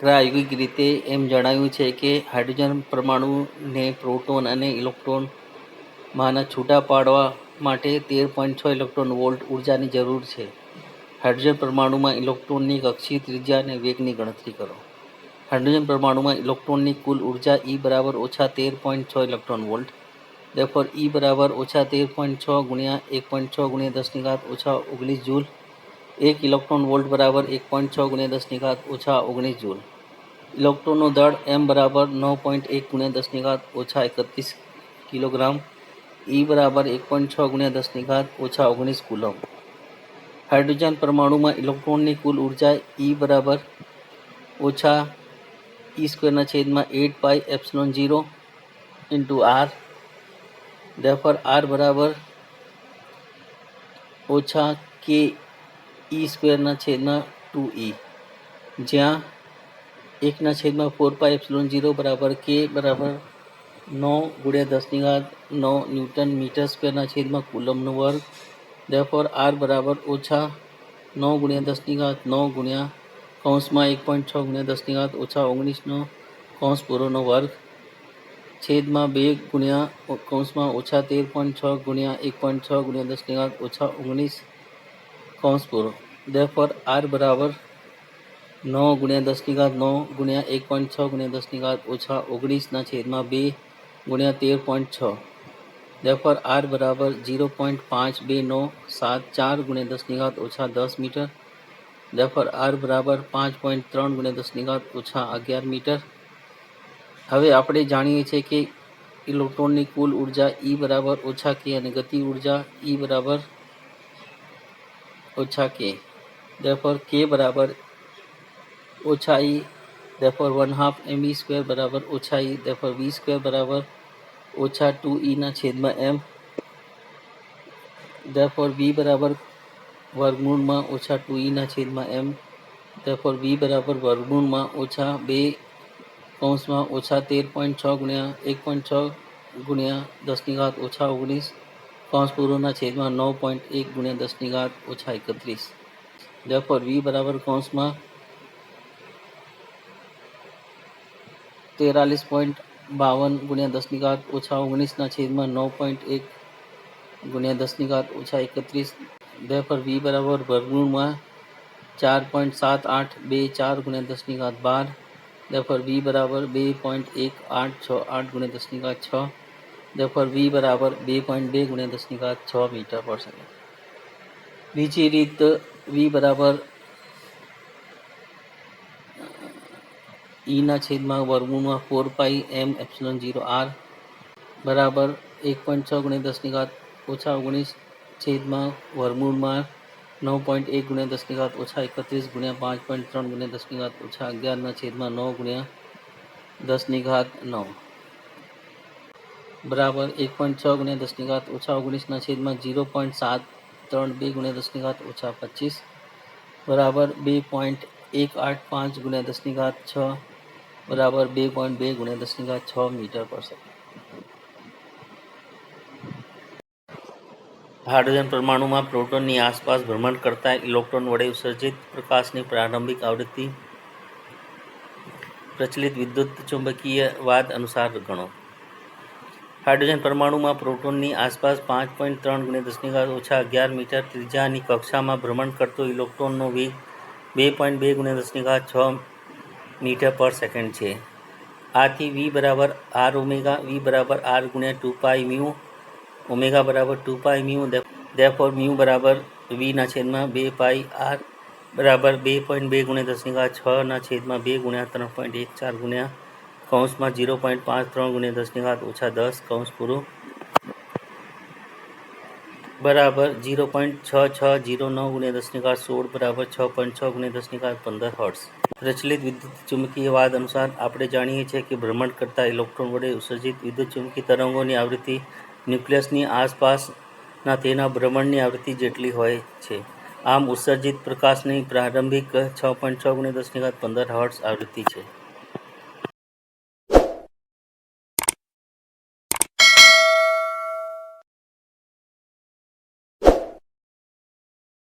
પ્રાયોગિક રીતે એમ જણાવ્યું છે કે હાઇડ્રોજન પરમાણુને પ્રોટોન અને ઇલેક્ટ્રોનમાંના છૂટા પાડવા માટે 13.6 ઇલેક્ટ્રોન વોલ્ટ ઉર્જાની જરૂર છે. હાઇડ્રોજન પરમાણુમાં ઇલેક્ટ્રોનની કક્ષીય ત્રિજ્યા અને વેગની ગણતરી કરો. હાઇડ્રોજન પરમાણુમાં ઇલેક્ટ્રોનની કુલ ઉર્જા E બરાબર -13.6 ઇલેક્ટ્રોન વોલ્ટ. Therefore E બરાબર -13.6 ગુણ્યા 1.6 ગુણ્યા 10⁻⁻19 જૂલ. 1 ઇલેક્ટ્રોન વોલ્ટ બરાબર 1.6 ગુણ્યા 10⁻⁻19 જૂલ. ઇલેક્ટ્રોનનું દળ M બરાબર 9.1 ગુણ્યા 10⁻31 કિલોગ્રામ. E બરાબર 1.6 ગુણ્યા 10⁻19 કુલમ. હાઇડ્રોજન પરમાણુમાં ઇલેક્ટ્રોનની કુલ ઉર્જા E બરાબર -E²/8πε0 × R. Therefore R બરાબર -KE²/2E, જ્યાં 1/4πε0 બરાબર K બરાબર 9 × 10⁹ ન્યૂટન મીટર² કુલમનો વર્ગ. Therefore R બરાબર -9 × 10⁹ ગુણ્યા 1.6 × 10⁻⁻19 નો વર્ગ છેદમાં 2 ગુણ્યા -13.6 ગુણ્યા 1.6 ગુણ્યા 10⁻⁻19. Therefore R બરાબર 9 × 10⁹ ગુણ્યા 1.6 ગુણ્યા 10⁻⁻19 ગુણ્યા 13.6. Therefore R બરાબર 0.5297 ગુણ્યા 10⁻10 મીટર. Therefore R બરાબર 5.3 ગુણ્યા 10⁻11 મીટર. હવે આપણે જાણીએ છીએ કે ઇલેક્ટ્રોનની કુલ ઉર્જા E બરાબર -K અને ગતિ ઉર્જા E બરાબર -K. Therefore K બરાબર -E. Therefore 1/2 mE² બરાબર -E. Therefore V² બરાબર -2E/m. Therefore V બરાબર વર્ગમૂળમાં -2E/m. Therefore V બરાબર વર્ગમૂળમાં -2 ગુણ્યા 1.6 ગુણ્યા 10⁻19 9.1 ગુણ્યા 10⁻31. Therefore V બરાબર 43.52 ગુણ્યા 10⁻19 9.1 ગુણ્યા 10⁻31. Therefore V બરાબર વર્ગમૂળમાં 4.7824 ગુણ્યા 10⁻12. Therefore V બરાબર 2.1868 ગુણ્યા 10⁻6. Therefore V બરાબર 2.2 ગુણ્યા 10⁻6 મીટર પર સેકન્ડ. બીજી રીત V બરાબર E/વર્ગમૂળમાં 4πmε0r બરાબર 1.6 ગુણ્યા 10⁻19 વર્ગમૂળમાં 9.1 ગુણ્યા 10⁻31 ગુણ્યા 5.3 ગુણ્યા 10⁻11 ગુણ્યા 10⁻9 બરાબર 1.6 ગુણ્યા 10⁻19 0.732 ગુણ્યા 10⁻25 બરાબર 2.185 ગુણ્યા 10⁻6 બરાબર 2.2 ગુણ્યા 10⁻6 મીટર પર સેકન્ડ. હાઇડ્રોજન પરમાણુમાં પ્રોટોનની આસપાસ ભ્રમણ કરતા ઇલેક્ટ્રોન વડે ઉત્સર્જિત પ્રકાશની પ્રારંભિક આવૃત્તિ પ્રચલિત વિદ્યુતચુંબકીયવાદ અનુસાર ગણો. હાઇડ્રોજન પરમાણુમાં પ્રોટોનની આસપાસ 5.3 × 10⁻11 મીટર ત્રિજ્યાની કક્ષામાં ભ્રમણ કરતો ઇલેક્ટ્રોનનો વેગ 2.2 × 10⁻6 મીટર પર સેકન્ડ છે. આથી V બરાબર R ઓમેગા. V બરાબર R ગુણ્યા 2πμ. ઓમેગા બરાબર 2πμ. Therefore μ બરાબર V/2πr બરાબર 2.2 × 10⁻6 ગુણ્યા 3.14 ગુણ્યા 0.53 ગુણ્યા 10⁻10 બરાબર 0.6609 ગુણ્યા 1016 બરાબર 6.6 ગુણ્યા 1015 હર્ટ્ઝ. પ્રચલિત વિદ્યુતચુંબકીયવાદ અનુસાર આપણે જાણીએ છીએ કે ભ્રમણ કરતા ઇલેક્ટ્રોન વડે ઉત્સર્જિત વિદ્યુતચુંબકીય તરંગોની આવૃત્તિ ન્યુક્લિયસની આસપાસના તેના ભ્રમણની આવૃત્તિ જેટલી હોય છે. આમ ઉત્સર્જિત પ્રકાશની પ્રારંભિક 6.6 × 1015 હર્ટ્ઝ આવૃત્તિ છે.